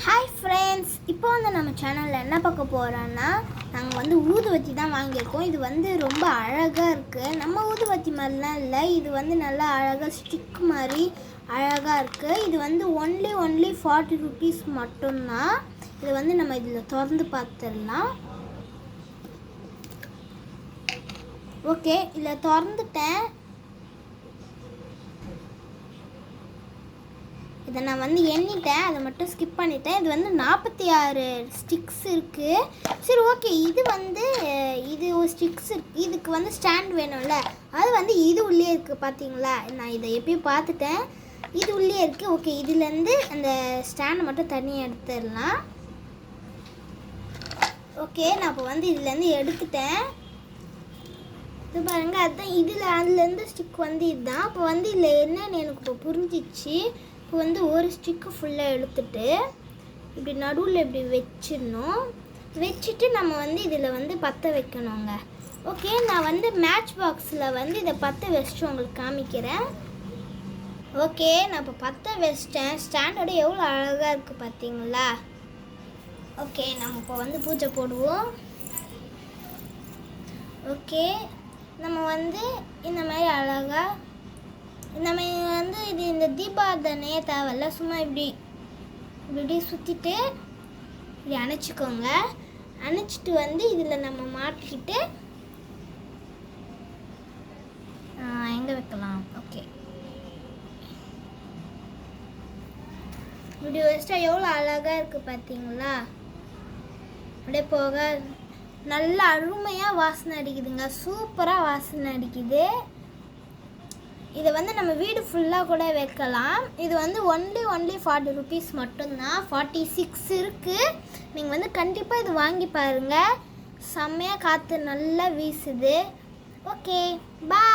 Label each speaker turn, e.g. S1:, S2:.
S1: Hi friends, இப்போ வந்து நம்ம சேனலில் என்ன பார்க்க போகிறோன்னா, நாங்கள் வந்து ஊதுவத்தி தான் வாங்கியிருக்கோம். இது வந்து ரொம்ப அழகாக இருக்குது. நம்ம ஊதுவத்தி மாதிரிலாம் இல்லை, இது வந்து நல்லா அழகாக ஸ்டிக் மாதிரி அழகாக இருக்குது. இது வந்து ஒன்லி 40 rupees மட்டும்தான். இது வந்து நம்ம இதில் திறந்து பார்த்துடலாம். ஓகே, இதில் திறந்துட்டேன். இதை நான் வந்து எண்ணிட்டேன், அதை மட்டும் ஸ்கிப் பண்ணிட்டேன். இது வந்து 46 ஸ்டிக்ஸ் இருக்குது. சரி, ஓகே, இது ஒரு ஸ்டிக்ஸ் இருக்குது. இதுக்கு வந்து ஸ்டாண்ட் வேணும்ல, அது வந்து இது உள்ளே இருக்குது. பார்த்தீங்களா, நான் இதை எப்பயும் பார்த்துட்டேன், இது உள்ளே இருக்குது. ஓகே, இதுலேருந்து அந்த ஸ்டாண்டை மட்டும் தனியாக எடுத்துடலாம். ஓகே, நான் இப்போ வந்து இதுலேருந்து எடுத்துட்டேன். இது பாருங்க, அதுதான் அதுலேருந்து ஸ்டிக் வந்து இதுதான். இப்போ வந்து இதில் என்னன்னு எனக்கு இப்போ புரிஞ்சிச்சு. இப்போ வந்து ஒரு ஸ்டிக்கு ஃபுல்லாக எடுத்துட்டு இப்படி நடுவில் இப்படி வச்சிடணும். வச்சுட்டு நம்ம வந்து இதில் வந்து பற்ற வைக்கணுங்க. ஓகே, நான் வந்து மேட்ச் பாக்ஸில் வந்து இதை பற்ற வச்சுட்டு உங்களுக்கு காமிக்கிறேன். ஓகே, நான் இப்போ பற்ற வச்சிட்டேன். ஸ்டாண்டோட எவ்வளோ அழகாக இருக்குது பார்த்தீங்களா. ஓகே, நம்ம இப்போ வந்து பூஜை போடுவோம். ஓகே, நம்ம வந்து இந்த மாதிரி அழகாக நம்ம வந்து இந்த தீபாவளியே தேவையில்ல, சும்மா இப்படி சுற்றிட்டு இப்படி அணைச்சிக்கோங்க. அணைச்சிட்டு வந்து இதில் நம்ம மாட்டிக்கிட்டு எங்கே வைக்கலாம். ஓகே, இப்படி வச்சிட்டா எவ்வளோ அழகாக இருக்குது பார்த்தீங்களா. அப்படியே போக நல்ல அருமையாக வாசனை அடிக்குதுங்க, சூப்பராக வாசனை அடிக்குது. இதை வந்து நம்ம வீடு ஃபுல்லாக கூட வைக்கலாம். இது வந்து ஒன்லி 40 rupees மட்டும்தான். 46 இருக்குது. நீங்கள் வந்து கண்டிப்பாக இது வாங்கி பாருங்கள். செம்மையாக காற்று நல்லா வீசுது. ஓகே, பாய்.